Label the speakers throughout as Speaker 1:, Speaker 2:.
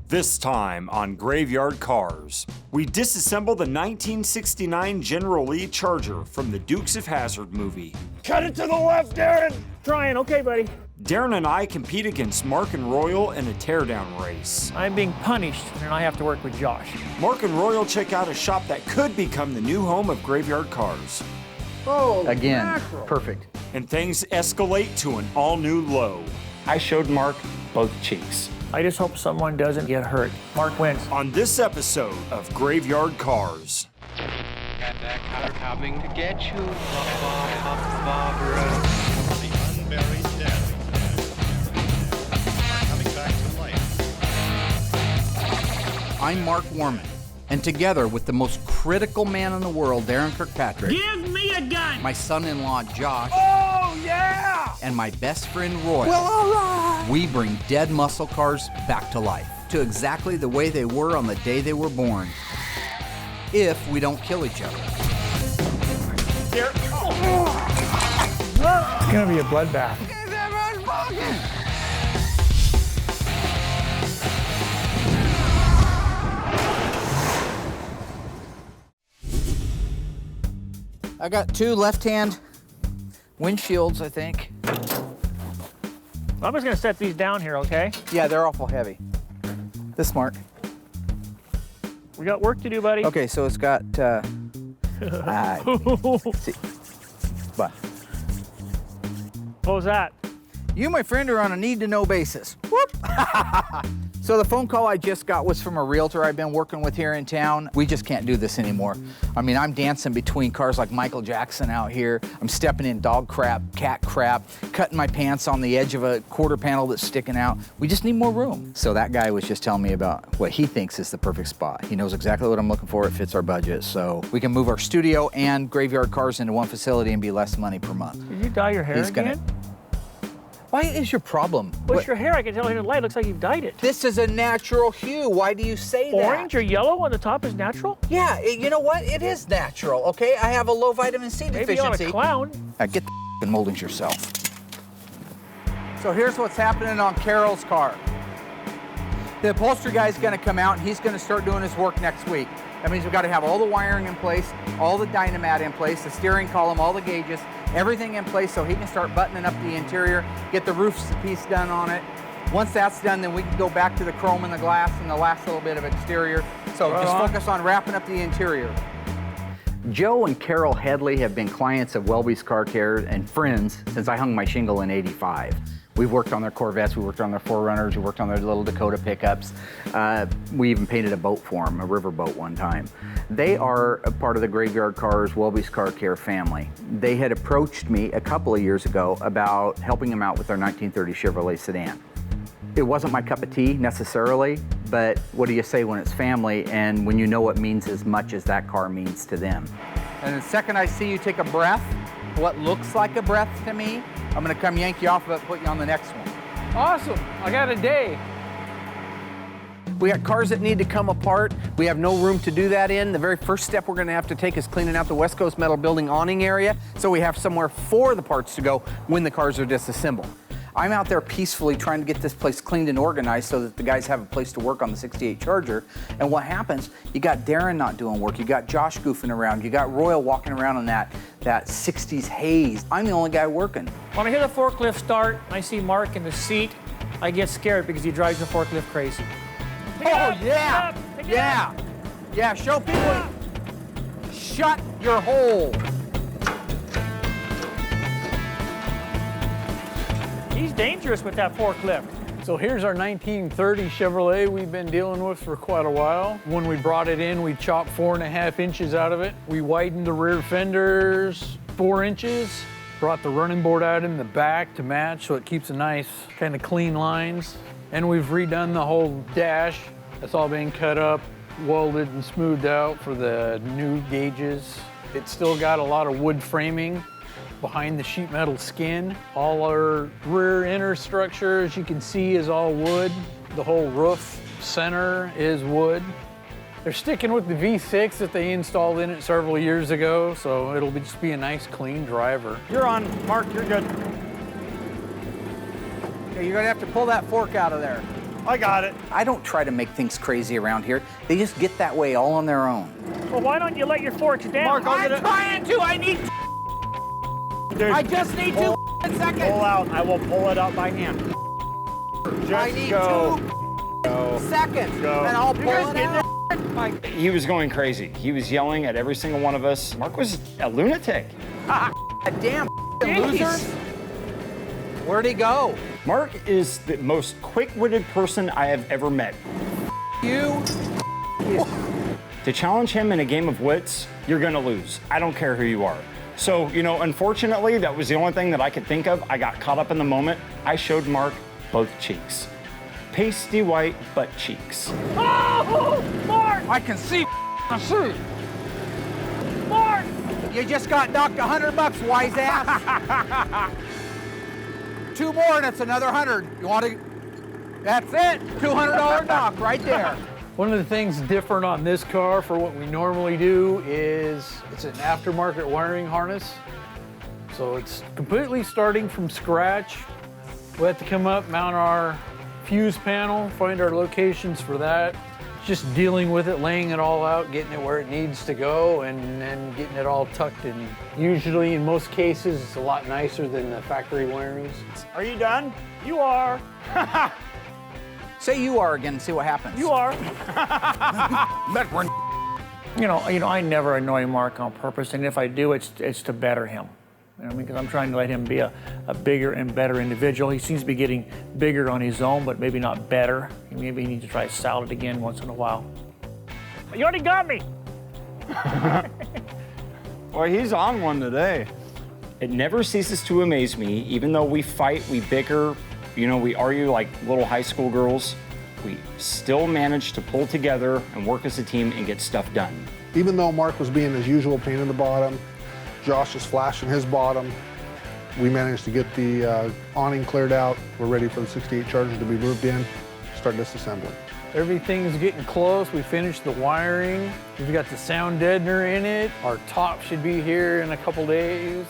Speaker 1: This time on Graveyard Carz, we disassemble the 1969 General Lee Charger from the Dukes of Hazzard movie.
Speaker 2: Cut it to the left, Darren!
Speaker 3: Trying, okay, buddy.
Speaker 1: Darren and I compete against Mark and Royal in a teardown race.
Speaker 3: I'm being punished, and I have to work with Josh.
Speaker 1: Mark and Royal check out a shop that could become the new home of Graveyard Carz.
Speaker 2: Oh,
Speaker 4: again,
Speaker 2: mackerel.
Speaker 4: perfect.
Speaker 1: And things escalate to an all-new low.
Speaker 5: I showed Mark both cheeks.
Speaker 3: I just hope someone doesn't get hurt. Mark wins.
Speaker 1: On this episode of Graveyard Carz.
Speaker 6: Got that car coming to get you, Barbara.
Speaker 7: The unburied dead are coming back to life.
Speaker 4: I'm Mark Warman, and together with the most critical man in the world, Darren Kirkpatrick,
Speaker 3: Give me a gun!
Speaker 4: my son-in-law, Josh,
Speaker 2: Oh, yeah!
Speaker 4: and my best friend, Roy,
Speaker 2: Well, all right!
Speaker 4: we bring dead muscle cars back to life, to exactly the way they were on the day they were born, if we don't kill each other.
Speaker 3: It's gonna be a bloodbath.
Speaker 4: I got two left-hand windshields, I think.
Speaker 3: I'm just gonna set these down here, okay?
Speaker 4: Yeah, they're awful heavy. This Mark.
Speaker 3: We got work to do, buddy.
Speaker 4: Okay, so it's got, see, but
Speaker 3: What was that?
Speaker 4: you, my friend, are on a need-to-know basis. Whoop! So the phone call I just got was from a realtor I've been working with here in town. We just can't do this anymore. I mean, I'm dancing between cars like Michael Jackson out here. I'm stepping in dog crap, cat crap, cutting my pants on the edge of a quarter panel that's sticking out. We just need more room. So that guy was just telling me about what he thinks is the perfect spot. He knows exactly what I'm looking for. It fits our budget. So we can move our studio and Graveyard Carz into one facility and be less money per month.
Speaker 3: Did you dye your hair again?
Speaker 4: Why is your problem?
Speaker 3: What's your hair? I can tell in the light. Looks like you've dyed it.
Speaker 4: This is a natural hue. Why do you say that?
Speaker 3: Orange or yellow on the top is natural?
Speaker 4: Yeah, you know what? It is natural, okay? I have a low vitamin C
Speaker 3: Maybe on
Speaker 4: deficiency.
Speaker 3: a clown.
Speaker 4: Get the f***ing moldings yourself. So here's what's happening on Carol's car. The upholstery guy's gonna come out and he's gonna start doing his work next week. That means we've got to have all the wiring in place, all the dynamat in place, the steering column, all the gauges, everything in place so he can start buttoning up the interior, get the roof piece done on it. Once that's done, then we can go back to the chrome and the glass and the last little bit of exterior. So just focus on wrapping up the interior. Joe and Carol Headley have been clients of Welby's Car Care and friends since I hung my shingle in '85. We've worked on their Corvettes, we worked on their 4Runners, we worked on their little Dakota pickups. We even painted a boat for them, a river boat one time. They are a part of the Graveyard Carz, Welby's Car Care family. They had approached me a couple of years ago about helping them out with their 1930 Chevrolet sedan. It wasn't my cup of tea necessarily, but what do you say when it's family and when you know it means as much as that car means to them? And the second I see you take a breath, what looks like a breath to me, I'm gonna come yank you off of it and put you on the next one.
Speaker 2: Awesome. I got a day.
Speaker 8: We got cars that need to come apart. We have no room to do that in. The very first step we're gonna have to take is cleaning out the West Coast Metal Building awning area so we have somewhere for the parts to go when the cars are disassembled. I'm out there peacefully trying to get this place cleaned and organized so that the guys have a place to work on the 68 Charger. And what happens, you got Darren not doing work, you got Josh goofing around, you got Royal walking around in that 60s haze. I'm the only guy working.
Speaker 3: When I hear the forklift start, I see Mark in the seat, I get scared because he drives the forklift crazy.
Speaker 4: Oh, yeah, yeah, yeah, show people, shut your hole.
Speaker 3: He's dangerous with that forklift.
Speaker 2: So here's our 1930 Chevrolet we've been dealing with for quite a while. When we brought it in, we chopped 4.5 inches out of it. We widened the rear fenders 4 inches, brought the running board out in the back to match so it keeps a nice kind of clean lines. And we've redone the whole dash. That's all being cut up, welded and smoothed out for the new gauges. It's still got a lot of wood framing behind the sheet metal skin. All our rear inner structure, as you can see, is all wood. The whole roof center is wood. They're sticking with the V6 that they installed in it several years ago, so it'll just be a nice, clean driver.
Speaker 3: You're on, Mark, you're good.
Speaker 4: Okay, you're gonna have to pull that fork out of there.
Speaker 1: I got it.
Speaker 4: I don't try to make things crazy around here. They just get that way all on their own.
Speaker 3: Well, why don't you let your forks down?
Speaker 1: Mark, I'll get it.
Speaker 4: Trying to. I need.
Speaker 1: Dude,
Speaker 4: I just need 2 seconds.
Speaker 1: pull out. I will pull it out by hand. Just
Speaker 4: I need
Speaker 1: go.
Speaker 4: 2 seconds,
Speaker 1: Go.
Speaker 4: and I'll pull it out.
Speaker 5: He was going crazy. He was yelling at every single one of us. Mark was a lunatic.
Speaker 4: Damn losers. Where'd he go?
Speaker 5: Mark is the most quick-witted person I have ever met.
Speaker 4: You.
Speaker 5: To challenge him in a game of wits, you're gonna lose. I don't care who you are. So, unfortunately, that was the only thing that I could think of. I got caught up in the moment. I showed Mark both cheeks. Pasty white butt cheeks.
Speaker 3: Oh, Mark!
Speaker 4: I can see.
Speaker 3: Mark!
Speaker 4: You just got knocked $100, wise ass. 2 more and it's another 100. You want to? That's it. $200 knock right there.
Speaker 2: One of the things different on this car for what we normally do is it's an aftermarket wiring harness. So it's completely starting from scratch. We have to come up, mount our fuse panel, find our locations for that. Just dealing with it, laying it all out, getting it where it needs to go, and then getting it all tucked in. Usually, in most cases, it's a lot nicer than the factory wirings.
Speaker 1: Are you done?
Speaker 3: You are.
Speaker 4: Say you are again and see what happens.
Speaker 3: You are.
Speaker 4: Bet we're
Speaker 3: I never annoy Mark on purpose, and if I do, it's to better him. Because I'm trying to let him be a bigger and better individual. He seems to be getting bigger on his own, but maybe not better. Maybe he needs to try salad again once in a while. You already got me.
Speaker 5: Well, he's on one today. It never ceases to amaze me, even though we fight, we bicker, we argue like little high school girls, we still manage to pull together and work as a team and get stuff done.
Speaker 9: Even though Mark was being his usual pain in the bottom, Josh is flashing his bottom, we managed to get the awning cleared out. We're ready for the 68 Charger to be moved in, start disassembling.
Speaker 2: Everything's getting close. We finished the wiring. We've got the sound deadener in it. Our top should be here in a couple days.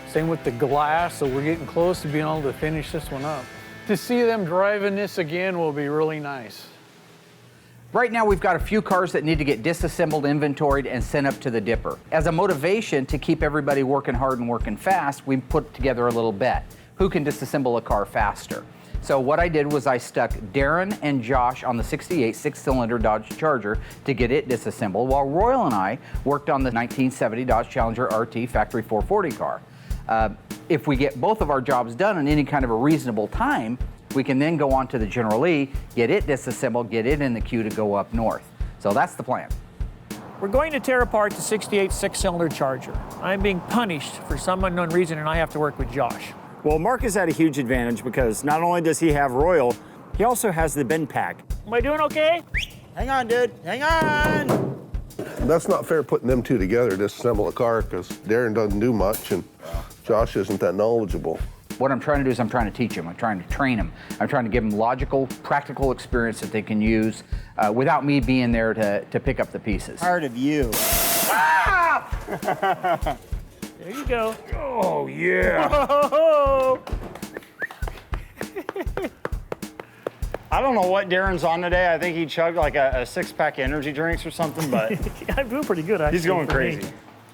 Speaker 2: Same with the glass, so we're getting close to being able to finish this one up. To see them driving this again will be really nice.
Speaker 4: Right now, we've got a few cars that need to get disassembled, inventoried, and sent up to the dipper. As a motivation to keep everybody working hard and working fast, we put together a little bet. Who can disassemble a car faster? So what I did was I stuck Darren and Josh on the 68 6-cylinder Dodge Charger to get it disassembled, while Royal and I worked on the 1970 Dodge Challenger RT Factory 440 car. If we get both of our jobs done in any kind of a reasonable time, we can then go on to the General E, get it disassembled, get it in the queue to go up north. So that's the plan.
Speaker 3: We're going to tear apart the 68 6-cylinder Charger. I'm being punished for some unknown reason, and I have to work with Josh.
Speaker 5: Well, Mark is at a huge advantage because not only does he have Royal, he also has the bin pack.
Speaker 3: Am I doing okay?
Speaker 1: Hang on, dude. Hang on.
Speaker 10: That's not fair putting them two together to disassemble a car because Darren doesn't do much and Josh isn't that knowledgeable.
Speaker 4: What I'm trying to do is I'm trying to teach them. I'm trying to train them. I'm trying to give them logical, practical experience that they can use without me being there to pick up the pieces.
Speaker 1: Tired of you.
Speaker 3: There you go.
Speaker 5: Oh, yeah.
Speaker 3: Whoa.
Speaker 5: I don't know what Darren's on today. I think he chugged like a 6-pack of energy drinks or something, but
Speaker 3: I'm doing pretty good, actually.
Speaker 5: he's going crazy.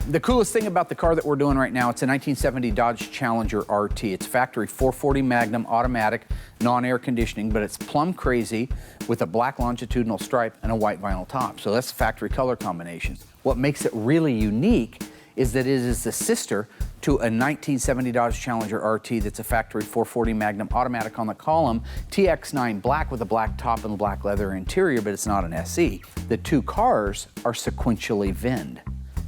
Speaker 4: The coolest thing about the car that we're doing right now, it's a 1970 Dodge Challenger RT. It's factory 440 Magnum automatic, non-air conditioning, but it's plumb crazy with a black longitudinal stripe and a white vinyl top. So that's the factory color combination. What makes it really unique is that it is the sister to a 1970 Dodge Challenger RT that's a factory 440 Magnum automatic on the column, TX9 black with a black top and black leather interior, but it's not an SE. The two cars are sequentially VIN'd.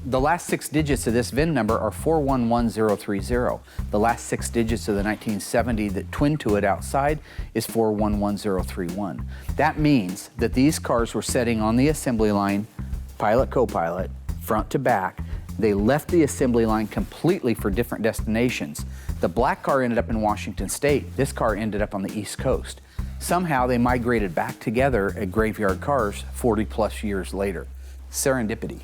Speaker 4: The last 6 digits of this VIN number are 411030. The last 6 digits of the 1970 that twin to it outside is 411031. That means that these cars were sitting on the assembly line, pilot, co-pilot, front to back. They left the assembly line completely for different destinations. The black car ended up in Washington State. This car ended up on the East Coast. Somehow they migrated back together at Graveyard Carz 40 plus years later. Serendipity.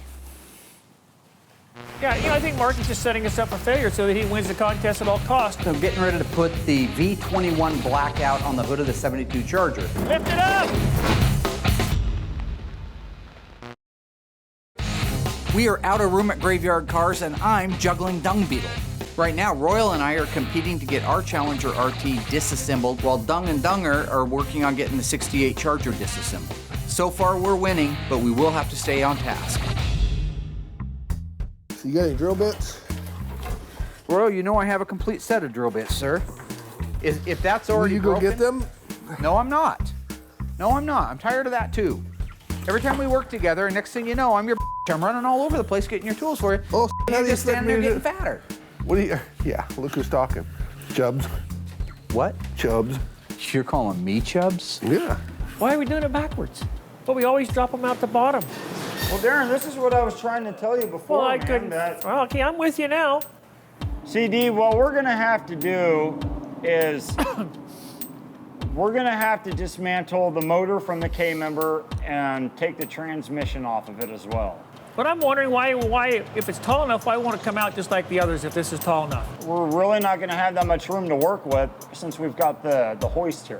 Speaker 3: Yeah, I think Mark is just setting us up for failure so that he wins the contest at all costs.
Speaker 4: So getting ready to put the V21 blackout on the hood of the 72 Charger.
Speaker 3: Lift it up!
Speaker 4: We are out of room at Graveyard Carz, and I'm juggling Dung Beetle. Right now, Royal and I are competing to get our Challenger RT disassembled, while Dung and Dunger are working on getting the 68 Charger disassembled. So far, we're winning, but we will have to stay on task.
Speaker 10: You got any drill bits?
Speaker 4: Royal, you know I have a complete set of drill bits, sir. If that's already
Speaker 10: Will you go
Speaker 4: broken,
Speaker 10: get them?
Speaker 4: No, I'm not. No, I'm not. I'm tired of that, too. Every time we work together, and next thing you know, I'm your I'm running all over the place getting your tools for you.
Speaker 10: Oh, how do
Speaker 4: You're
Speaker 10: you
Speaker 4: just standing there
Speaker 10: expect me
Speaker 4: getting fatter.
Speaker 10: What do you? Yeah, look who's talking. Chubbs.
Speaker 4: What?
Speaker 10: Chubbs.
Speaker 4: You're calling me Chubbs?
Speaker 10: Yeah.
Speaker 3: Why are we doing it backwards? Well, we always drop them out the bottom.
Speaker 5: Well, Darren, this is what I was trying to tell you before.
Speaker 3: Well, I
Speaker 5: man,
Speaker 3: couldn't.
Speaker 5: that-
Speaker 3: Well, okay, I'm with you now.
Speaker 5: CD, what we're gonna have to do is we're gonna have to dismantle the motor from the K-member and take the transmission off of it as well.
Speaker 3: But I'm wondering why, if it's tall enough, why won't it come out just like the others if this is tall enough?
Speaker 5: We're really not gonna have that much room to work with since we've got the hoist here.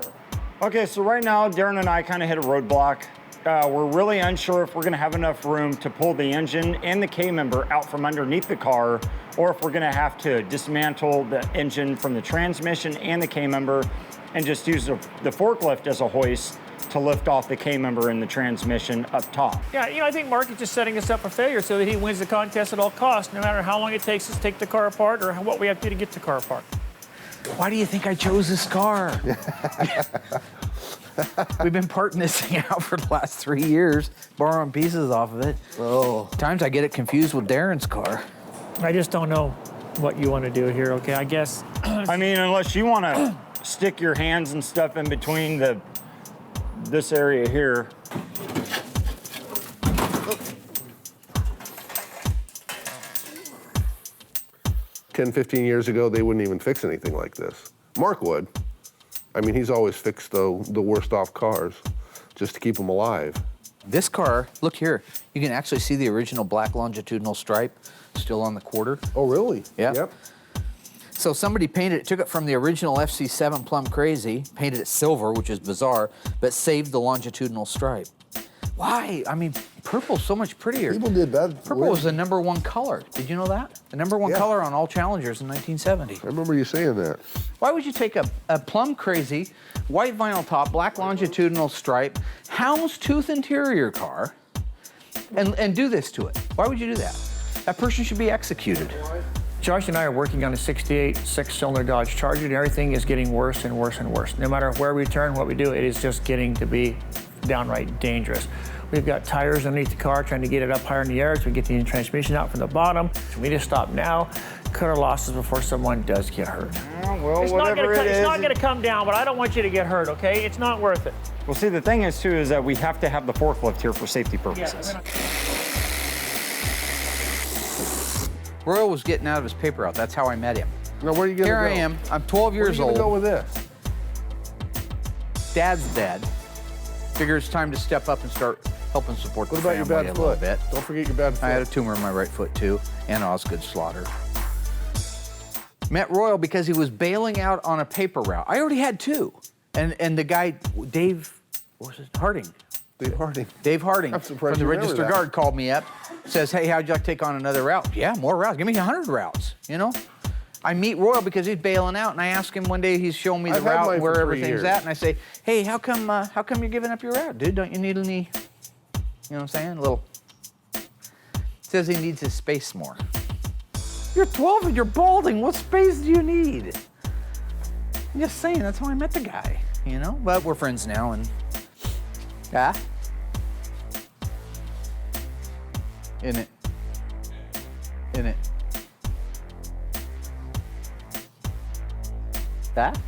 Speaker 5: Okay, so right now, Darren and I kind of hit a roadblock. We're really unsure if we're gonna have enough room to pull the engine and the K-member out from underneath the car, or if we're gonna have to dismantle the engine from the transmission and the K-member and just use the forklift as a hoist to lift off the K-member and the transmission up top.
Speaker 3: Yeah, I think Mark is just setting us up for failure so that he wins the contest at all costs, no matter how long it takes us to take the car apart or what we have to do to get the car apart.
Speaker 4: Why do you think I chose this car? We've been parting this thing out for the last 3 years, borrowing pieces off of it.
Speaker 10: Oh.
Speaker 4: Times I get it confused with Darren's car.
Speaker 3: I just don't know what you want to do here, okay? I guess.
Speaker 5: I mean, unless you wanna stick your hands and stuff in between this area here.
Speaker 10: 10, 15 years ago, they wouldn't even fix anything like this. Mark would. I mean, he's always fixed the worst off cars just to keep them alive.
Speaker 4: This car, look here, you can actually see the original black longitudinal stripe still on the quarter.
Speaker 10: Oh, really?
Speaker 4: Yeah.
Speaker 10: Yep.
Speaker 4: So somebody painted it, took it from the original FC7 Plum Crazy, painted it silver, which is bizarre, but saved the longitudinal stripe. Why? I mean, purple's so much prettier.
Speaker 10: People did that.
Speaker 4: Purple was the #1 color. Did you know that? The #1
Speaker 10: Yeah.
Speaker 4: color on all Challengers in 1970.
Speaker 10: I remember you saying that.
Speaker 4: Why would you take a Plum Crazy, white vinyl top, black longitudinal stripe, houndstooth interior car, and do this to it? Why would you do that? That person should be executed.
Speaker 3: Josh and I are working on a 68 six-cylinder Dodge Charger, and everything is getting worse and worse and worse. No matter where we turn, what we do, it is just getting to be downright dangerous. We've got tires underneath the car trying to get it up higher in the air so we get the transmission out from the bottom. So we need to stop now, cut our losses before someone does get hurt.
Speaker 5: Well,
Speaker 3: It's not gonna come down, but I don't want you to get hurt, okay? It's not worth it.
Speaker 5: Well, see, the thing is, too, is that we have to have the forklift here for safety purposes.
Speaker 4: Royal was getting out of his paper route. That's how I met him.
Speaker 10: Now, where are you gonna
Speaker 4: Here
Speaker 10: go?
Speaker 4: I am. I'm 12 years
Speaker 10: Where are you
Speaker 4: old.
Speaker 10: gonna go with this?
Speaker 4: Dad's dead. Figure it's time to step up and start helping support
Speaker 10: What
Speaker 4: the
Speaker 10: about your
Speaker 4: family
Speaker 10: bad
Speaker 4: a little
Speaker 10: foot?
Speaker 4: bit.
Speaker 10: Don't forget your bad foot.
Speaker 4: I had a tumor in my right foot too, and Osgood slaughter. Met Royal because he was bailing out on a paper route. I already had two, and the guy Dave, what was it, Harding.
Speaker 10: Dave Harding.
Speaker 4: Dave Harding
Speaker 10: I'm surprised
Speaker 4: from the
Speaker 10: you remember
Speaker 4: Register
Speaker 10: that.
Speaker 4: Guard called me up, says, "Hey, how'd you like to take on another route?" Yeah, more routes. Give me 100 routes. You know. I meet Royal because he's bailing out, and I ask him one day. He's showing me the
Speaker 10: I've had
Speaker 4: route
Speaker 10: mine
Speaker 4: where
Speaker 10: for 3
Speaker 4: everything's
Speaker 10: years.
Speaker 4: at, and I say, "Hey, how come you're giving up your route, dude? Don't you need any?" You know what I'm saying? A little. Says he needs his space more. You're 12 and you're balding. What space do you need? I'm just saying. That's how I met the guy. You know. But we're friends now, and yeah. In it. That?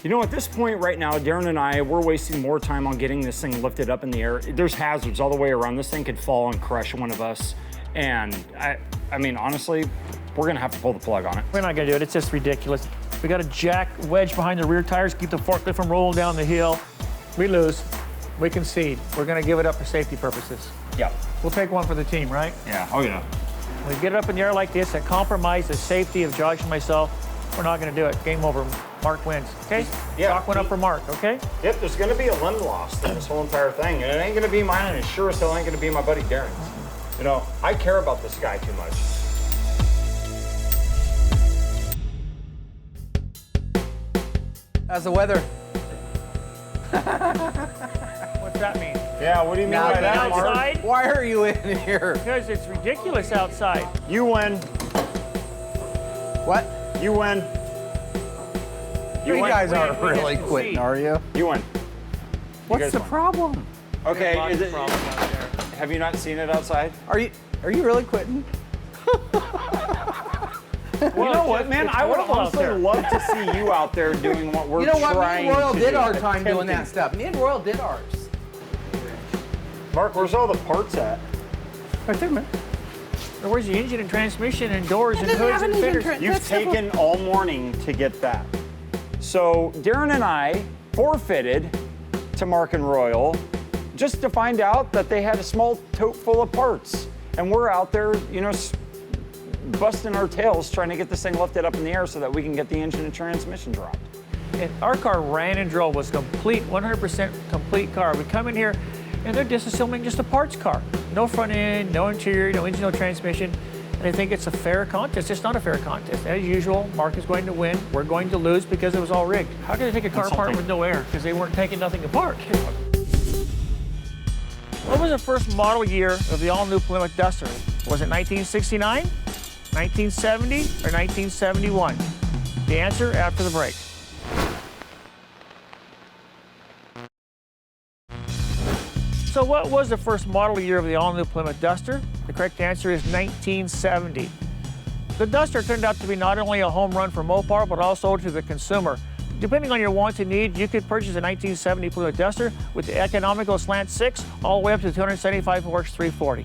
Speaker 5: You know, at this point right now, Darren and I, we're wasting more time on getting this thing lifted up in the air. There's hazards all the way around. This thing could fall and crush one of us. And I mean, honestly, we're gonna have to pull the plug on it.
Speaker 3: We're not gonna do it. It's just ridiculous. We got a jack wedge behind the rear tires, keep the forklift from rolling down the hill. We lose. We concede. We're gonna give it up for safety purposes.
Speaker 5: Yeah.
Speaker 3: We'll take one for the team, right?
Speaker 5: Yeah. Oh, yeah.
Speaker 3: We get it up in the air like this and compromise the safety of Josh and myself. We're not going to do it. Game over. Mark wins. Okay?
Speaker 5: Yeah.
Speaker 3: Chalk one up for Mark, okay?
Speaker 5: Yep, there's going to be a limb lost in this whole entire thing. And it ain't going to be mine, and it sure as hell ain't going to be my buddy Darren's. You know, I care about this guy too much.
Speaker 4: How's the weather?
Speaker 3: What's that mean?
Speaker 5: Yeah, what do you mean by that, Mark?
Speaker 3: Outside?
Speaker 4: Why are you in here?
Speaker 3: Because it's ridiculous outside.
Speaker 5: You win.
Speaker 4: What?
Speaker 5: You win.
Speaker 4: You
Speaker 5: win.
Speaker 4: guys aren't
Speaker 3: we
Speaker 4: really
Speaker 3: can
Speaker 4: quitting,
Speaker 3: see.
Speaker 4: are you?
Speaker 5: You win.
Speaker 4: What's
Speaker 5: guys
Speaker 4: the
Speaker 5: won.
Speaker 4: problem?
Speaker 5: Okay,
Speaker 3: Lots
Speaker 5: is
Speaker 3: of
Speaker 5: it,
Speaker 3: problems out there.
Speaker 5: have you not seen it outside?
Speaker 4: Are you really quitting?
Speaker 5: You know what, man?
Speaker 3: it's
Speaker 5: I would
Speaker 3: horrible out
Speaker 5: honestly
Speaker 3: there.
Speaker 5: love to see you out there doing what we're
Speaker 4: You know what? Me
Speaker 5: trying
Speaker 4: and Royal
Speaker 5: to
Speaker 4: did
Speaker 5: do.
Speaker 4: our time doing
Speaker 5: Attempting.
Speaker 4: that stuff. Me and Royal did ours.
Speaker 5: Mark, where's all the parts at?
Speaker 3: Right there, man. Where's the engine and transmission and doors and hoods and fitters?
Speaker 5: You've taken all morning to get that. So Darren and I forfeited to Mark and Royal just to find out that they had a small tote full of parts. And we're out there, you know, busting our tails trying to get this thing lifted up in the air so that we can get the engine and transmission dropped.
Speaker 3: And our car ran and drove, was complete, 100% complete car. We come in here and they're disassembling just a parts car. No front end, no interior, no engine, no transmission. And they think it's a fair contest. It's not a fair contest. As usual, Mark is going to win. We're going to lose because it was all rigged. How can they take a car apart with no air? Because they weren't taking nothing apart. What was the first model year of the all-new Plymouth Duster? Was it 1969, 1970, or 1971? The answer after the break. So what was the first model year of the all-new Plymouth Duster? The correct answer is 1970. The Duster turned out to be not only a home run for Mopar, but also to the consumer. Depending on your wants and needs, you could purchase a 1970 Plymouth Duster with the economical slant 6 all the way up to 275 horse 340.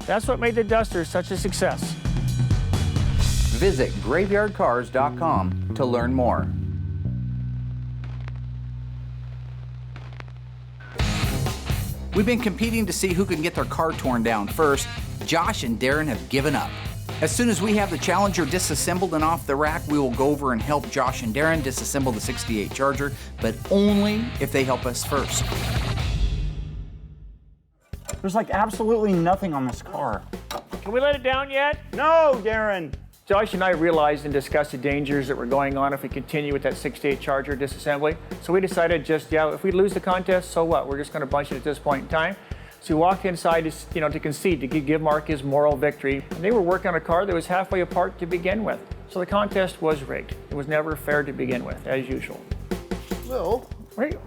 Speaker 3: That's what made the Duster such a success.
Speaker 4: Visit graveyardcars.com to learn more. We've been competing to see who can get their car torn down first. Josh and Darren have given up. As soon as we have the Challenger disassembled and off the rack, we will go over and help Josh and Darren disassemble the 68 Charger, but only if they help us first.
Speaker 5: There's like absolutely nothing on this car.
Speaker 3: Can we let it down yet?
Speaker 5: No, Darren.
Speaker 3: Josh and I realized and discussed the dangers that were going on if we continue with that 68 Charger disassembly. So we decided if we lose the contest, so what? We're just going to bunch it at this point in time. So we walked inside to concede, to give Mark his moral victory. And they were working on a car that was halfway apart to begin with. So the contest was rigged. It was never fair to begin with, as usual.
Speaker 10: No.
Speaker 3: Right?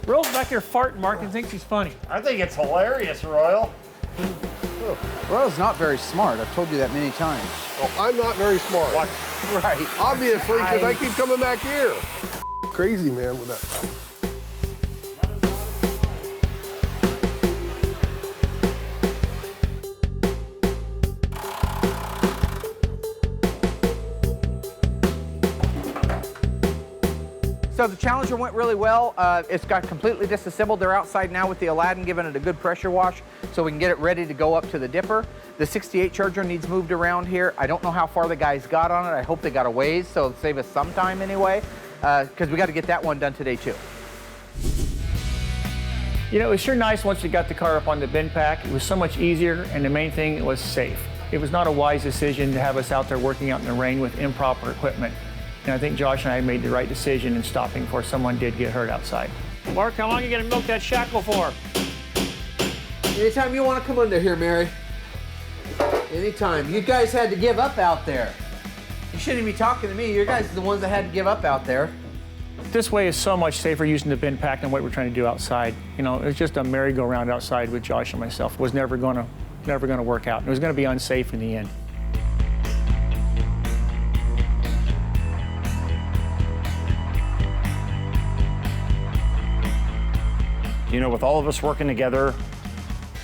Speaker 3: Royal's back here farting, Mark, and thinks he's funny.
Speaker 5: I think it's hilarious, Royal.
Speaker 4: Royal's not very smart. I've told you that many times.
Speaker 10: Well, I'm not very smart.
Speaker 5: What?
Speaker 4: Right.
Speaker 10: Obviously, because I keep coming back here. Crazy, man, with that.
Speaker 4: So the Challenger went really well. It's got completely disassembled. They're outside now with the Aladdin, giving it a good pressure wash so we can get it ready to go up to the dipper. The 68 Charger needs moved around here. I don't know how far the guys got on it. I hope they got a ways, so it'll save us some time anyway, because we got to get that one done today too.
Speaker 3: You know, it was sure nice once we got the car up on the bin pack. It was so much easier, and the main thing, it was safe. It was not a wise decision to have us out there working out in the rain with improper equipment. And I think Josh and I made the right decision in stopping before someone did get hurt outside. Mark, how long are you gonna milk that shackle for?
Speaker 8: Anytime you want to come under here, Mary. Anytime. You guys had to give up out there. You shouldn't be talking to me. You guys are the ones that had to give up out there.
Speaker 3: This way is so much safer using the bin pack than what we're trying to do outside. You know, it was just a merry-go-round outside with Josh and myself. It was never gonna work out. It was gonna be unsafe in the end.
Speaker 5: You know, with all of us working together,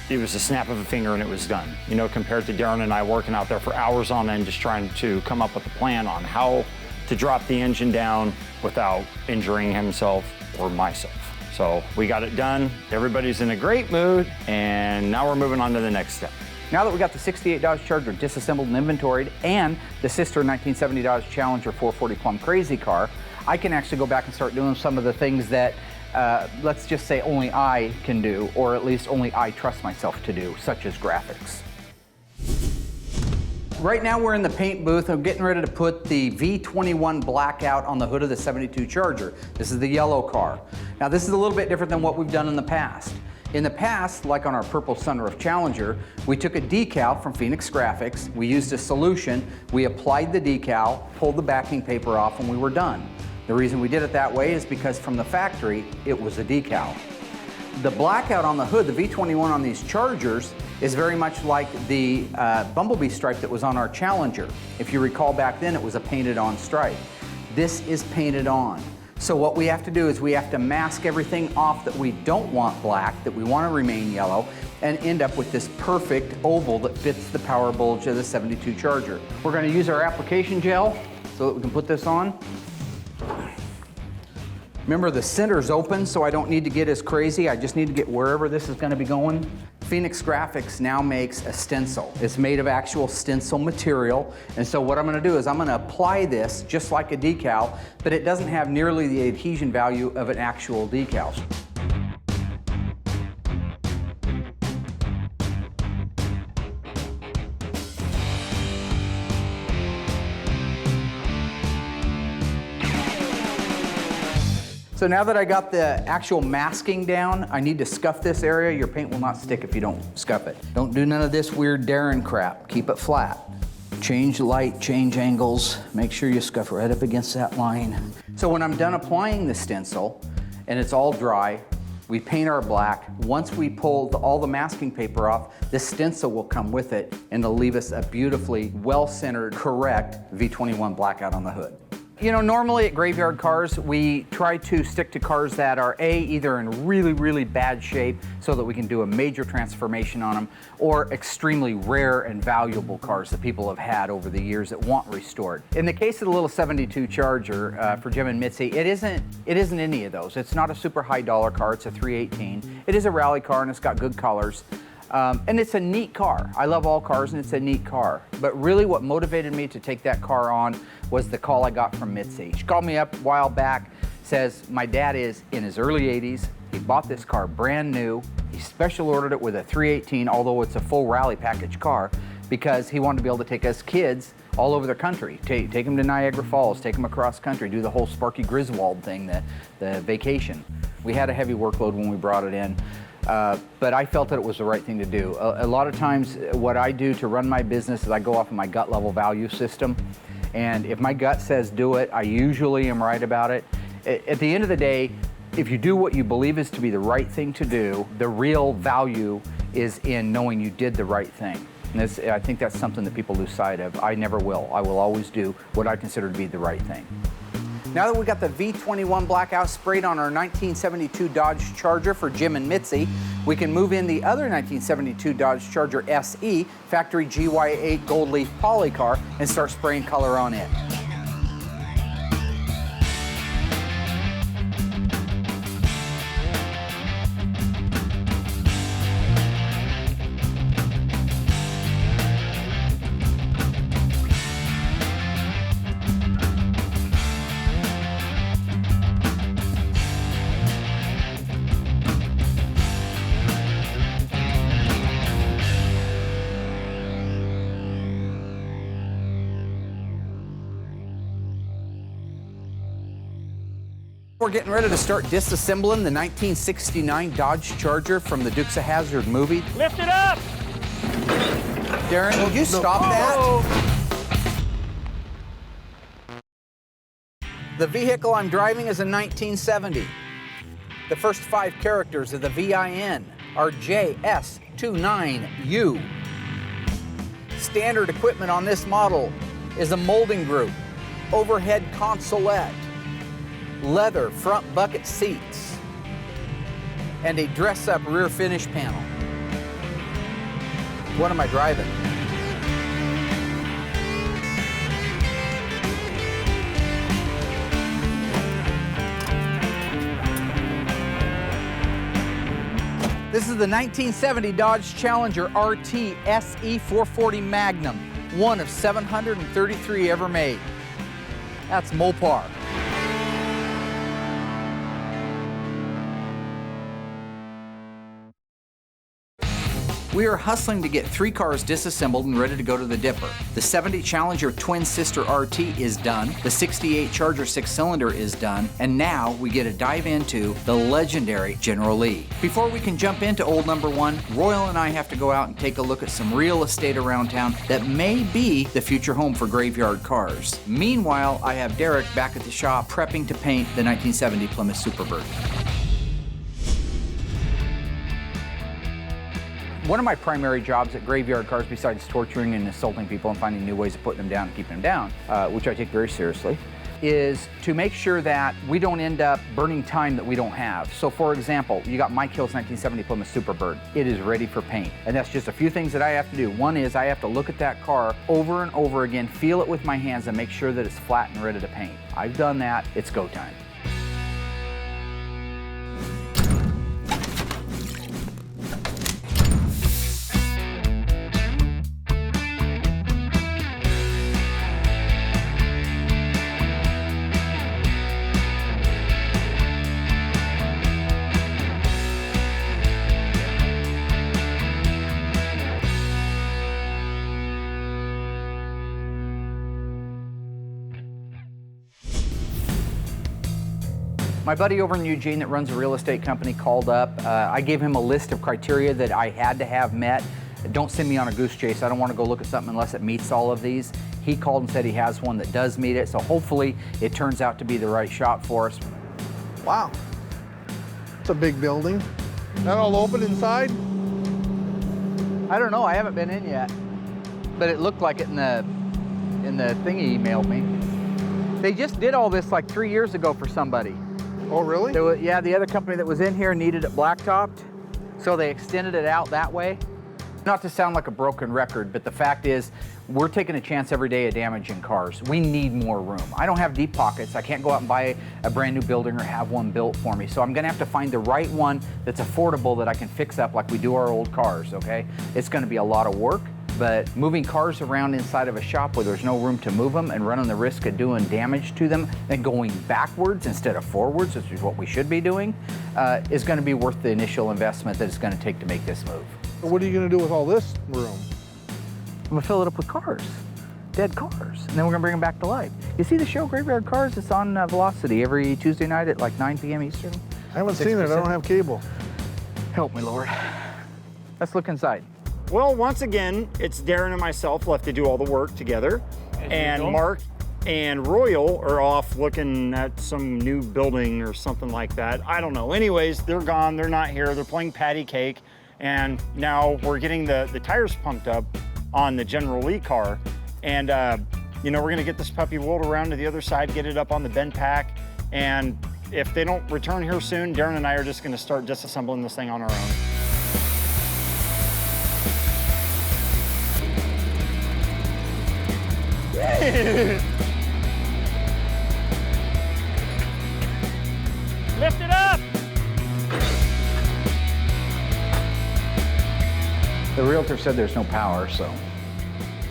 Speaker 5: it was a snap of a finger and it was done. You know, compared to Darren and I working out there for hours on end, just trying to come up with a plan on how to drop the engine down without injuring himself or myself. So we got it done. Everybody's in a great mood, and now we're moving on to the next step.
Speaker 4: Now that we got the 68 Dodge Charger disassembled and inventoried and the sister 1970 Dodge Challenger 440 Plum Crazy car, I can actually go back and start doing some of the things that, let's just say, only I can do, or at least only I trust myself to do, such as graphics. Right now we're in the paint booth. I'm getting ready to put the V21 blackout on the hood of the 72 Charger. This is the yellow car. Now this is a little bit different than what we've done in the past. In the past, like on our purple sunroof Challenger, we took a decal from Phoenix Graphics, we used a solution, we applied the decal, pulled the backing paper off, and we were done. The reason we did it that way is because from the factory, it was a decal. The blackout on the hood, the V21 on these Chargers, is very much like the bumblebee stripe that was on our Challenger. If you recall back then, it was a painted on stripe. This is painted on. So what we have to do is we have to mask everything off that we don't want black, that we want to remain yellow, and end up with this perfect oval that fits the power bulge of the 72 Charger. We're going to use our application gel so that we can put this on. Remember, the center's open, so I don't need to get as crazy. I just need to get wherever this is going to be going. Phoenix Graphics now makes a stencil. It's made of actual stencil material, and so what I'm going to do is I'm going to apply this just like a decal, but it doesn't have nearly the adhesion value of an actual decal. So now that I got the actual masking down, I need to scuff this area. Your paint will not stick if you don't scuff it. Don't do none of this weird Darren crap. Keep it flat. Change light, change angles. Make sure you scuff right up against that line. So when I'm done applying the stencil and it's all dry, we paint our black. Once we pull all the masking paper off, this stencil will come with it and it'll leave us a beautifully well-centered, correct V21 blackout on the hood. You know, normally at Graveyard Cars, we try to stick to cars that are either in really, really bad shape so that we can do a major transformation on them, or extremely rare and valuable cars that people have had over the years that want restored. In the case of the little 72 Charger for Jim and Mitzi, it isn't any of those. It's not a super high dollar car, it's a 318. It is a rally car and it's got good colors. And it's a neat car. I love all cars and it's a neat car. But really what motivated me to take that car on was the call I got from Mitzi. She called me up a while back, says my dad is in his early 80s. He bought this car brand new. He special ordered it with a 318, although it's a full rally package car, because he wanted to be able to take us kids all over the country. Take them to Niagara Falls, take them across country, do the whole Sparky Griswold thing, the vacation. We had a heavy workload when we brought it in. But I felt that it was the right thing to do. A lot of times what I do to run my business is I go off of my gut level value system. And if my gut says do it, I usually am right about it. At the end of the day, if you do what you believe is to be the right thing to do, the real value is in knowing you did the right thing. And I think that's something that people lose sight of. I never will. I will always do what I consider to be the right thing. Now that we got the V21 blackout sprayed on our 1972 Dodge Charger for Jim and Mitzi, we can move in the other 1972 Dodge Charger SE factory GY8 Gold Leaf Poly car and start spraying color on it. We're getting ready to start disassembling the 1969 Dodge Charger from the Dukes of Hazzard movie.
Speaker 3: Lift it up!
Speaker 4: Darren, would you stop that? The vehicle I'm driving is a 1970. The first 5 characters of the VIN are JS29U. Standard equipment on this model is a molding group, overhead consolette, leather front bucket seats, and a dress-up rear finish panel. What am I driving? This is the 1970 Dodge Challenger RT SE 440 Magnum, one of 733 ever made. That's Mopar. We are hustling to get 3 cars disassembled and ready to go to the dipper. The 70 Challenger Twin Sister RT is done, the 68 Charger 6-cylinder is done, and now we get to dive into the legendary General Lee. Before we can jump into old number 1, Royal and I have to go out and take a look at some real estate around town that may be the future home for Graveyard Cars. Meanwhile, I have Derek back at the shop prepping to paint the 1970 Plymouth Superbird. One of my primary jobs at Graveyard Cars, besides torturing and assaulting people and finding new ways of putting them down and keeping them down, which I take very seriously, is to make sure that we don't end up burning time that we don't have. So for example, you got Mike Hill's 1970 Plymouth Superbird. It is ready for paint. And that's just a few things that I have to do. One is I have to look at that car over and over again, feel it with my hands, and make sure that it's flat and ready to paint. I've done that. It's go time. My buddy over in Eugene that runs a real estate company called up. I gave him a list of criteria that I had to have met. Don't send me on a goose chase. I don't want to go look at something unless it meets all of these. He called and said he has one that does meet it, so hopefully it turns out to be the right shop for us.
Speaker 9: Wow. It's a big building. That all open inside?
Speaker 4: I don't know, I haven't been in yet, but it looked like it in the thing he emailed me. They just did all this like 3 years ago for somebody.
Speaker 9: Oh, really?
Speaker 4: Yeah, the other company that was in here needed it blacktopped, so they extended it out that way. Not to sound like a broken record, but the fact is, we're taking a chance every day of damaging cars. We need more room. I don't have deep pockets. I can't go out and buy a brand new building or have one built for me. So I'm gonna have to find the right one that's affordable that I can fix up like we do our old cars, okay? It's gonna be a lot of work, but moving cars around inside of a shop where there's no room to move them and running the risk of doing damage to them and going backwards instead of forwards, which is what we should be doing, is gonna be worth the initial investment that it's gonna take to make this move.
Speaker 9: What are you going to do with all this room?
Speaker 4: I'm gonna fill it up with cars, dead cars, and then we're gonna bring them back to life. You see the show Graveyard Cars? It's on Velocity every Tuesday night at like 9 p.m. Eastern.
Speaker 9: I haven't seen it. I don't have cable.
Speaker 4: Help me, Lord. Let's look inside.
Speaker 5: Well, once again, it's Darren and myself left to do all the work together. And Mark and Royal are off looking at some new building or something like that. I don't know. Anyways, they're gone. They're not here. They're playing patty cake. And now we're getting the tires pumped up on the General Lee car. And, you know, we're gonna get this puppy wheeled around to the other side, get it up on the bend pack. And if they don't return here soon, Darren and I are just gonna start disassembling this thing on our own. Lift it up!
Speaker 4: The realtor said there's no power,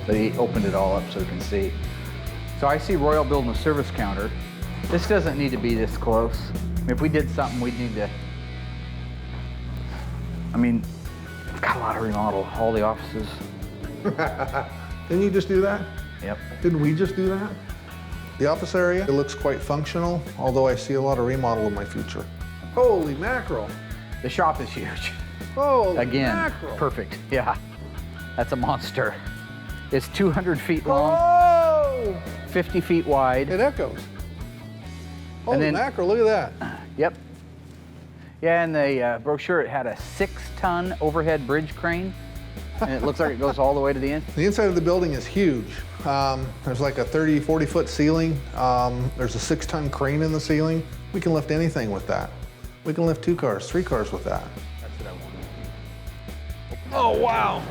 Speaker 4: but he opened it all up so we can see. So I see Royal building a service counter. This doesn't need to be this close. I mean, if we did something, we'd need to, I mean, it's got a lot of remodel, all the offices.
Speaker 9: Didn't you just do that?
Speaker 4: Yep.
Speaker 9: Didn't we just do that? The office area, it looks quite functional, although I see a lot of remodel in my future. Holy mackerel.
Speaker 4: The shop is huge.
Speaker 9: Holy
Speaker 4: Again,
Speaker 9: mackerel.
Speaker 4: perfect, yeah. That's a monster. It's 200 feet long,
Speaker 9: Oh!
Speaker 4: 50 feet wide.
Speaker 9: It echoes. Holy
Speaker 4: then-
Speaker 9: mackerel, look at that.
Speaker 4: Yep. Yeah, in the brochure, it had a 6-ton overhead bridge crane, and it looks like it goes all the way to the end.
Speaker 9: The inside of the building is huge. There's like a 30, 40-foot ceiling. There's a 6-ton crane in the ceiling. We can lift anything with that. We can lift 2 cars, 3 cars with that.
Speaker 4: That's what I want.
Speaker 9: Oh, wow.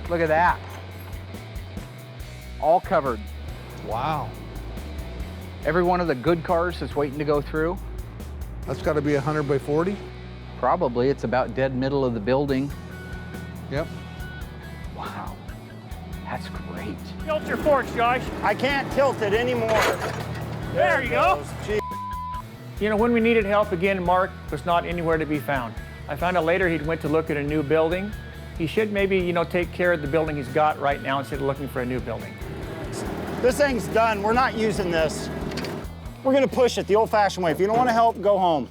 Speaker 4: Look at that. All covered.
Speaker 9: Wow.
Speaker 4: Every one of the good cars is waiting to go through.
Speaker 9: That's got to be 100 by 40.
Speaker 8: Probably. It's about dead middle of the building.
Speaker 9: Yep.
Speaker 8: Wow. That's great.
Speaker 3: Tilt your forks, Josh.
Speaker 5: I can't tilt it anymore.
Speaker 3: There you go.
Speaker 5: Gee.
Speaker 3: You know, when we needed help again, Mark was not anywhere to be found. I found out later he'd went to look at a new building. He should maybe, you know, take care of the building he's got right now instead of looking for a new building.
Speaker 5: This thing's done. We're not using this. We're gonna push it the old-fashioned way. If you don't want to help, go home.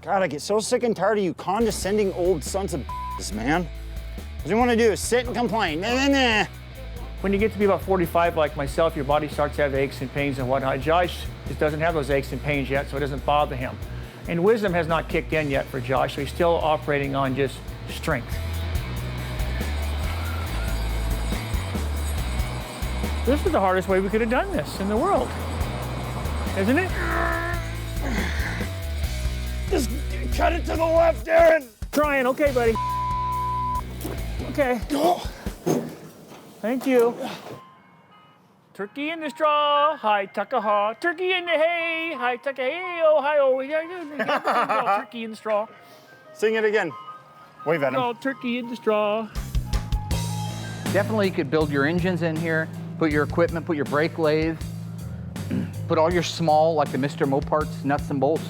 Speaker 5: God, I get so sick and tired of you condescending old sons of b****s, man. What you want to do is sit and complain. Nah, nah, nah.
Speaker 3: When you get to be about 45 like myself, your body starts to have aches and pains and whatnot. Josh just doesn't have those aches and pains yet, so it doesn't bother him. And wisdom has not kicked in yet for Josh, so he's still operating on just strength. This is the hardest way we could have done this in the world, isn't it?
Speaker 5: Just cut it to the left, Darren.
Speaker 3: Trying, okay, buddy. Okay. Thank you. Turkey in the straw, hi tuckahaw. Turkey in the hay, hi tucka hey oh hi oh. Turkey in the straw.
Speaker 5: Sing it again. Wave at him.
Speaker 3: Oh, turkey in the straw.
Speaker 8: Definitely you could build your engines in here, put your equipment, put your brake lathe, put all your small, like the Mr. Moparts, nuts and bolts.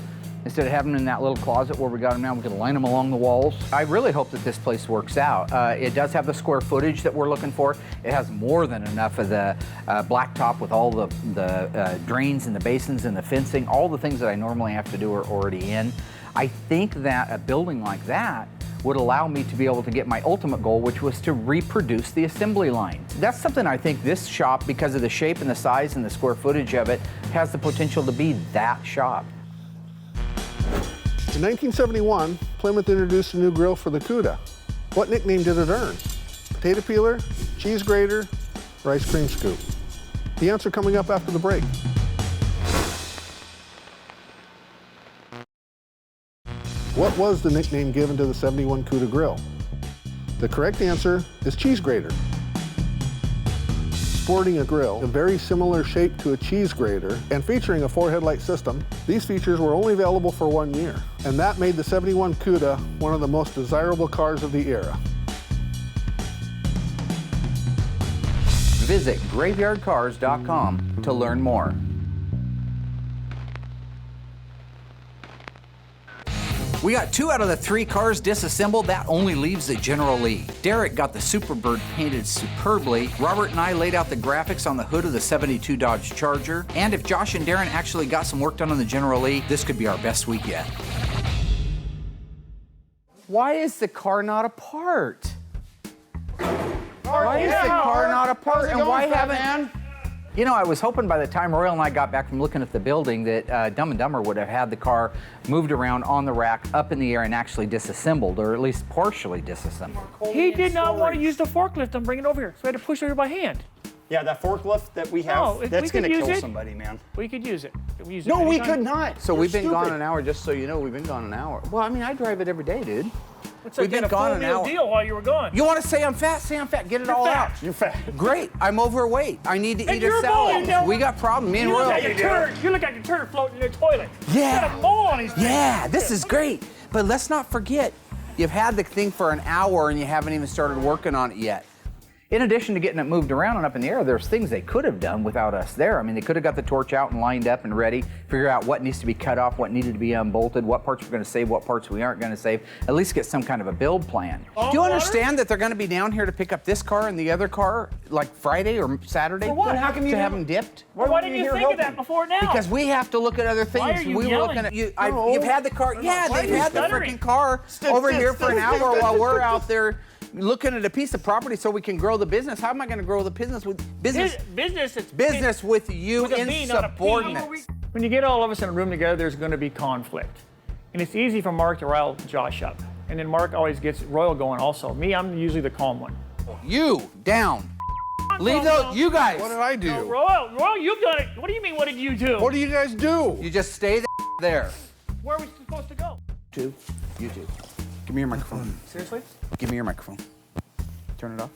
Speaker 8: Instead of having them in that little closet where we got them now, we can line them along the walls. I really hope that this place works out. It does have the square footage that we're looking for. It has more than enough of the blacktop with all the drains and the basins and the fencing. All the things that I normally have to do are already in. I think that a building like that would allow me to be able to get my ultimate goal, which was to reproduce the assembly line. That's something I think this shop, because of the shape and the size and the square footage of it, has the potential to be that shop.
Speaker 9: In 1971, Plymouth introduced a new grill for the Cuda. What nickname did it earn? Potato peeler, cheese grater, or ice cream scoop? The answer coming up after the break. What was the nickname given to the 71 Cuda grill? The correct answer is cheese grater. Sporting a grill, a very similar shape to a cheese grater, and featuring a 4-headlight system, these features were only available for 1 year. And that made the 71 Cuda one of the most desirable cars of the era.
Speaker 8: Visit graveyardcarz.com to learn more. We got 2 out of the 3 cars disassembled. That only leaves the General Lee. Derek got the Superbird painted superbly. Robert and I laid out the graphics on the hood of the 72 Dodge Charger. And if Josh and Darren actually got some work done on the General Lee, this could be our best week yet. Why is the car not apart? Why is the car not apart? And why haven't... You know, I was hoping by the time Royal and I got back from looking at the building that Dumb and Dumber would have had the car moved around on the rack, up in the air, and actually disassembled, or at least partially disassembled.
Speaker 3: He did not want to use the forklift and bring it over here, so we had to push it over by hand.
Speaker 5: Yeah, that forklift that we have,
Speaker 3: No,
Speaker 5: that's going to
Speaker 3: use
Speaker 5: kill
Speaker 3: it.
Speaker 5: somebody, man.
Speaker 3: We could use it. We use it
Speaker 5: No, we
Speaker 3: anytime.
Speaker 5: could not.
Speaker 8: So
Speaker 5: You're
Speaker 8: we've been gone
Speaker 5: stupid.
Speaker 8: an hour, just so you know, we've been gone an hour. Well, I mean, I drive it every day, dude.
Speaker 3: What's that,
Speaker 8: We've been
Speaker 3: get a
Speaker 8: gone
Speaker 3: full
Speaker 8: an
Speaker 3: meal
Speaker 8: hour.
Speaker 3: deal while you were gone.
Speaker 8: You want to say I'm fat? Say I'm fat. Get it
Speaker 3: You're
Speaker 8: all
Speaker 3: fat.
Speaker 8: out.
Speaker 5: You're fat.
Speaker 8: Great. I'm overweight. I need to
Speaker 3: And
Speaker 8: eat
Speaker 3: you're
Speaker 8: a
Speaker 3: a
Speaker 8: salad.
Speaker 3: bully,
Speaker 8: We got problems. Me and
Speaker 3: You look
Speaker 8: Royal.
Speaker 3: like a turd. You look like a turd floating in the toilet.
Speaker 8: Yeah.
Speaker 3: Got a mole on his face.
Speaker 8: Yeah, this is great. But let's not forget, you've had the thing for an hour and you haven't even started working on it yet. In addition to getting it moved around and up in the air, there's things they could have done without us there. I mean, they could have got the torch out and lined up and ready, figure out what needs to be cut off, what needed to be unbolted, what parts we're going to save, what parts we aren't going to save, at least get some kind of a build plan. Do you understand that they're going to be down here to pick up this car and the other car like Friday or Saturday?
Speaker 3: For what?
Speaker 8: Then
Speaker 3: How come you
Speaker 8: to have
Speaker 3: never-
Speaker 8: them dipped?
Speaker 3: Why didn't you think of that before now?
Speaker 8: Because we have to look at other things.
Speaker 3: Why are you
Speaker 8: we were
Speaker 3: yelling?
Speaker 8: looking at you.
Speaker 3: No.
Speaker 8: You've had the car. Yeah,
Speaker 3: Why are
Speaker 8: they've
Speaker 3: you
Speaker 8: had the
Speaker 3: stuttering?
Speaker 8: freaking car over here for an hour while we're out there looking at a piece of property so we can grow the business. How am I going to grow the business with business? Business with you
Speaker 3: with a
Speaker 8: in
Speaker 3: B, not a P.
Speaker 8: subordinates.
Speaker 3: When you get all of us in a room together, there's going to be conflict. And it's easy for Mark to rile Josh up. And then Mark always gets Royal going also. Me, I'm usually the calm one.
Speaker 8: You down. Leave those. You guys.
Speaker 9: What did I do?
Speaker 3: No, Royal, you've done it. What do you mean, what did you do?
Speaker 9: What do you guys do?
Speaker 8: You just stay there.
Speaker 3: Where are we supposed to go?
Speaker 8: You two. Give me your microphone.
Speaker 3: Seriously?
Speaker 8: Give me your microphone. Turn it off.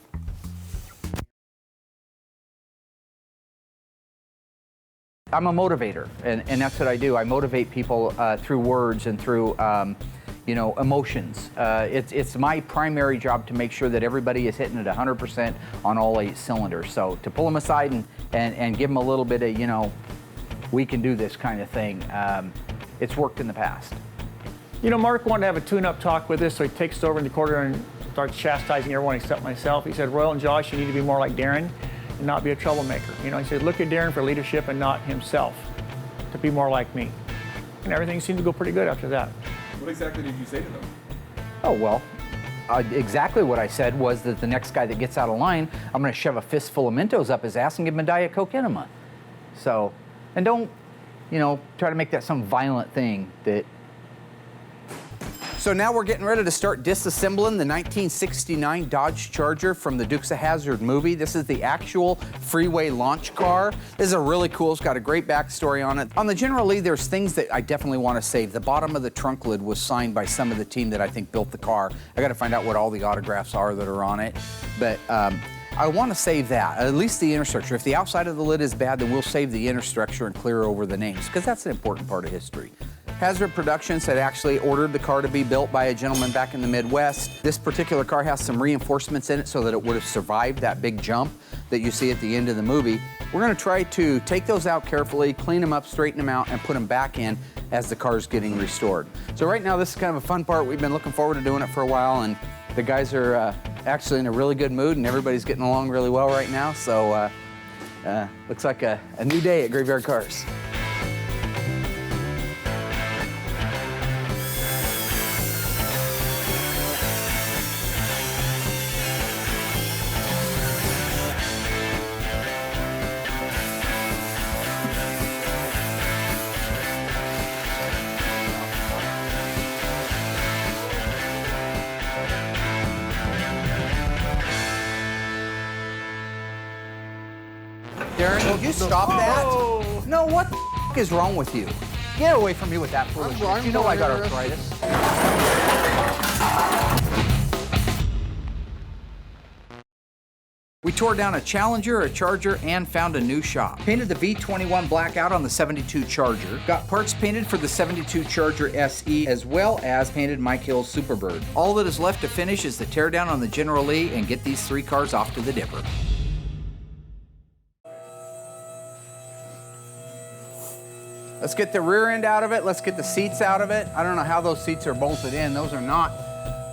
Speaker 8: I'm a motivator, and that's what I do. I motivate people through words and through, emotions. It's my primary job to make sure that everybody is hitting at 100% on all 8 cylinders. So to pull them aside and give them a little bit of, we can do this kind of thing, it's worked in the past.
Speaker 3: Mark wanted to have a tune-up talk with us, so he takes us over in the corner and starts chastising everyone except myself. He said, Royal and Josh, you need to be more like Darren and not be a troublemaker. He said, look at Darren for leadership and not himself, to be more like me. And everything seemed to go pretty good after that.
Speaker 11: What exactly did you say to them?
Speaker 8: Oh, well, exactly what I said was that the next guy that gets out of line, I'm going to shove a fistful of Mentos up his ass and give him a Diet Coke enema. So, and don't, try to make that some violent thing that... So now we're getting ready to start disassembling the 1969 Dodge Charger from the Dukes of Hazzard movie. This is the actual freeway launch car. This is a really cool, it's got a great backstory on it. On the General Lee, there's things that I definitely want to save. The bottom of the trunk lid was signed by some of the team that I think built the car. I got to find out what all the autographs are that are on it. But I want to save that, at least the inner structure. If the outside of the lid is bad, then we'll save the inner structure and clear over the names, because that's an important part of history. Hazzard Productions had actually ordered the car to be built by a gentleman back in the Midwest. This particular car has some reinforcements in it so that it would have survived that big jump that you see at the end of the movie. We're going to try to take those out carefully, clean them up, straighten them out, and put them back in as the car's getting restored. So right now, this is kind of a fun part. We've been looking forward to doing it for a while, and the guys are actually in a really good mood, and everybody's getting along really well right now. So looks like a new day at Graveyard Carz. Darren, will you stop that? No, what the f is wrong with you? Get away from me with that foolishness. You know I got arthritis. We tore down a Challenger, a Charger, and found a new shop. Painted the V21 black out on the 72 Charger. Got parts painted for the 72 Charger SE, as well as painted Mike Hill's Superbird. All that is left to finish is the teardown on the General Lee and get these 3 cars off to the dipper. Let's get the rear end out of it. Let's get the seats out of it. I don't know how those seats are bolted in. Those are not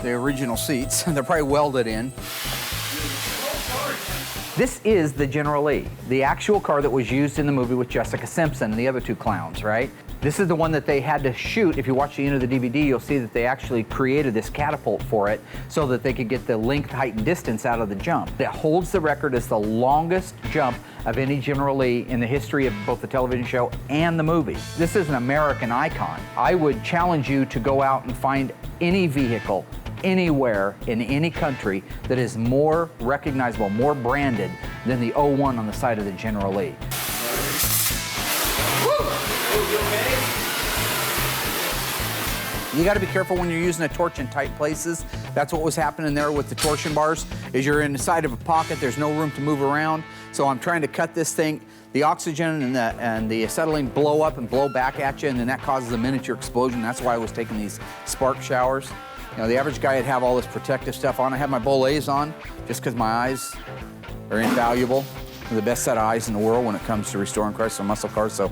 Speaker 8: the original seats. They're probably welded in. This is the General Lee, the actual car that was used in the movie with Jessica Simpson and the other 2 clowns, right? This is the one that they had to shoot. If you watch the end of the DVD, you'll see that they actually created this catapult for it so that they could get the length, height, and distance out of the jump. It holds the record as the longest jump of any General Lee in the history of both the television show and the movie. This is an American icon. I would challenge you to go out and find any vehicle anywhere in any country that is more recognizable, more branded than the 01 on the side of the General Lee. You got to be careful when you're using a torch in tight places. That's what was happening there with the torsion bars, is you're inside of a pocket, there's no room to move around. So I'm trying to cut this thing. The oxygen and the acetylene blow up and blow back at you, and then that causes a miniature explosion. That's why I was taking these spark showers. The average guy would have all this protective stuff on. I have my Bolets on just because my eyes are invaluable. They're the best set of eyes in the world when it comes to restoring Chrysler muscle cars. So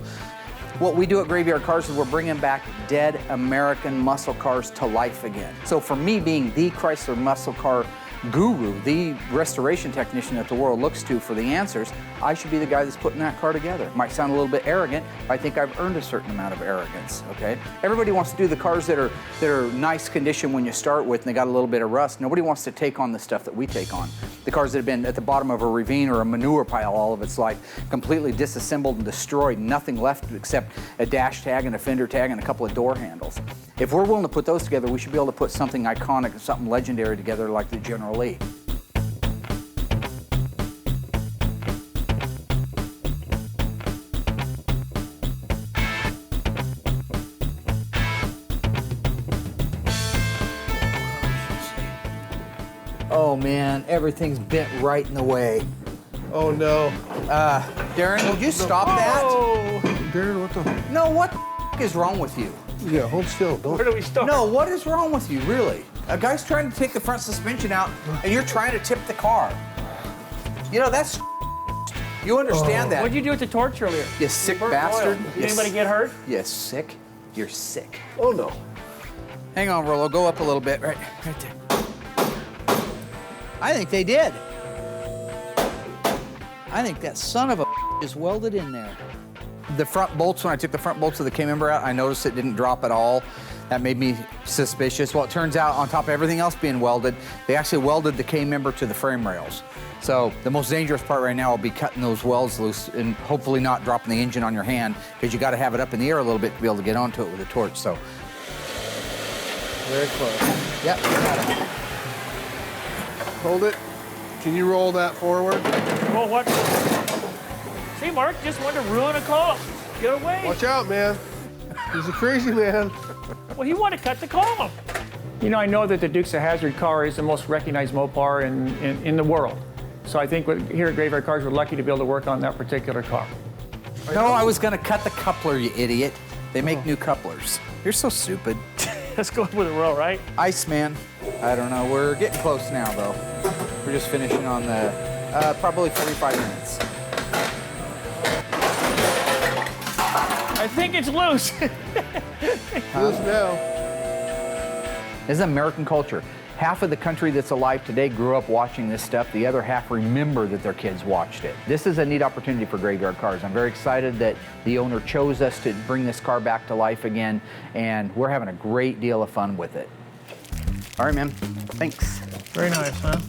Speaker 8: what we do at Graveyard Carz is we're bringing back dead American muscle cars to life again. So for me, being the Chrysler muscle car guru, the restoration technician that the world looks to for the answers, I should be the guy that's putting that car together. It might sound a little bit arrogant, but I think I've earned a certain amount of arrogance, okay? Everybody wants to do the cars that are nice condition when you start with and they got a little bit of rust. Nobody wants to take on the stuff that we take on. The cars that have been at the bottom of a ravine or a manure pile all of its life, completely disassembled and destroyed, nothing left except a dash tag and a fender tag and a couple of door handles. If we're willing to put those together, we should be able to put something iconic, something legendary together like the General Lee. Oh man, everything's bent right in the way.
Speaker 10: Oh no.
Speaker 8: Darren, will you stop that?
Speaker 10: Darren, what the?
Speaker 8: No, what the is wrong with you?
Speaker 10: Yeah, hold still. Don't.
Speaker 3: Where do we start?
Speaker 4: No, what is wrong with you, really? A guy's trying to take the front suspension out, and you're trying to tip the car. You know, that's... You understand that.
Speaker 3: What'd you do with the torch earlier?
Speaker 4: You sick bastard.
Speaker 3: Did anybody get hurt?
Speaker 4: You sick? You're sick.
Speaker 10: Oh no.
Speaker 4: Hang on, Rollo. Go up a little bit. Right there. I think they did. I think that son of a is welded in there. The front bolts, when I took the front bolts of the K-member out, I noticed it didn't drop at all. That made me suspicious. Well, it turns out, on top of everything else being welded, they actually welded the K-member to the frame rails. So the most dangerous part right now will be cutting those welds loose and hopefully not dropping the engine on your hand, because you got to have it up in the air a little bit to be able to get onto it with a torch. So
Speaker 10: Very close.
Speaker 4: yep, got it.
Speaker 10: Hold it. Can you roll that forward?
Speaker 3: Well, what? See, Mark just wanted to ruin a car. Get away.
Speaker 10: Watch out, man. He's a crazy man.
Speaker 3: Well, he wanted to cut the car. You know, I know that the Dukes of Hazzard car is the most recognized Mopar in the world. So I think here at Graveyard Carz, we're lucky to be able to work on that particular car.
Speaker 4: No, I was going to cut the coupler, you idiot. They make new couplers. You're so stupid.
Speaker 3: Let's go with a roll, right?
Speaker 4: Iceman. I don't know. We're getting close now, though. We're just finishing on the probably 45 minutes.
Speaker 3: I think it's loose.
Speaker 10: Loose now.
Speaker 8: This is American culture. Half of the country that's alive today grew up watching this stuff. The other half remember that their kids watched it. This is a neat opportunity for Graveyard Carz. I'm very excited that the owner chose us to bring this car back to life again, and we're having a great deal of fun with it. All right, man. Thanks.
Speaker 3: Very nice, huh?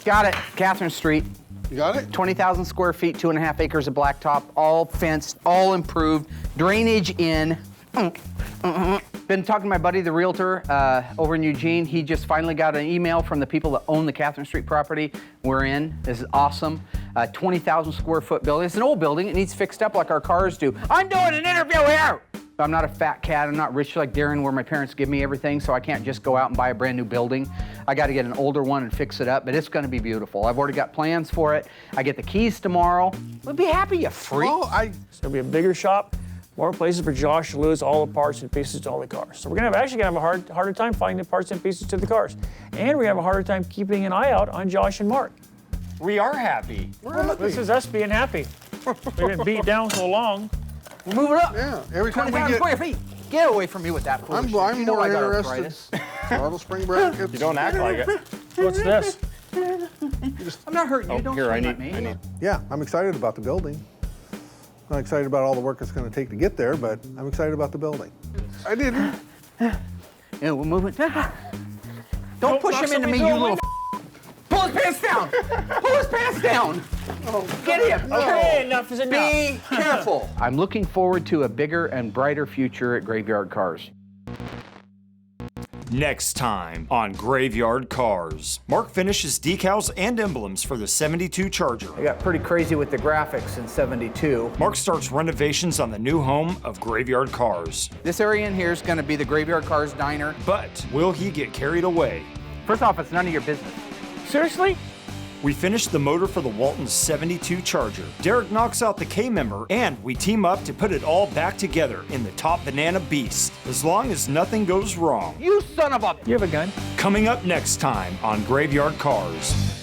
Speaker 8: Got it. Catherine Street.
Speaker 10: You got it?
Speaker 8: 20,000 square feet, 2.5 acres of blacktop, all fenced, all improved, drainage in. Been talking to my buddy, the realtor over in Eugene. He just finally got an email from the people that own the Catherine Street property we're in. This is awesome. 20,000 square foot building. It's an old building. It needs fixed up like our cars do. I'm doing an interview here. I'm not a fat cat. I'm not rich like Darren, where my parents give me everything, so I can't just go out and buy a brand new building. I got to get an older one and fix it up, but it's going to be beautiful. I've already got plans for it. I get the keys tomorrow. We'll be happy, you freak.
Speaker 10: Oh,
Speaker 3: It's gonna be a bigger shop, more places for Josh to lose all the parts and pieces to all the cars. So we're gonna have a harder time finding the parts and pieces to the cars, and we have a harder time keeping an eye out on Josh and Mark.
Speaker 5: We are happy.
Speaker 3: This is us being happy. We've been beat down so long.
Speaker 8: Move it up.
Speaker 10: yeah. Every time we
Speaker 8: 20,000
Speaker 10: get...
Speaker 8: square feet. Get away from me with that foolishness.
Speaker 10: I'm
Speaker 8: You know
Speaker 10: more
Speaker 8: I got
Speaker 10: interested.
Speaker 8: arthritis.
Speaker 10: Throttle spring brackets.
Speaker 5: You don't act like it.
Speaker 3: What's this?
Speaker 8: I'm not hurting you. Don't
Speaker 5: Here, I
Speaker 8: swing
Speaker 5: need.
Speaker 8: at me.
Speaker 10: Yeah, I'm excited about the building. I'm not excited about all the work it's going to take to get there, but I'm excited about the building. I didn't.
Speaker 8: Yeah, we'll move it. Don't push him into me, you little. Pull his pants down. Pull his pants down. Get him.
Speaker 3: Okay, enough is enough.
Speaker 8: Be careful. I'm looking forward to a bigger and brighter future at Graveyard Carz.
Speaker 1: Next time on Graveyard Carz, Mark finishes decals and emblems for the 72 Charger.
Speaker 8: I got pretty crazy with the graphics in 72.
Speaker 1: Mark starts renovations on the new home of Graveyard Carz.
Speaker 8: This area in here is going to be the Graveyard Carz diner.
Speaker 1: But will he get carried away?
Speaker 8: First off, it's none of your business.
Speaker 3: Seriously?
Speaker 1: We finish the motor for the Walton 72 Charger. Derek knocks out the K-member, and we team up to put it all back together in the Top Banana Beast, as long as nothing goes wrong.
Speaker 8: You son of a...
Speaker 3: You have a gun?
Speaker 1: Coming up next time on Graveyard Carz.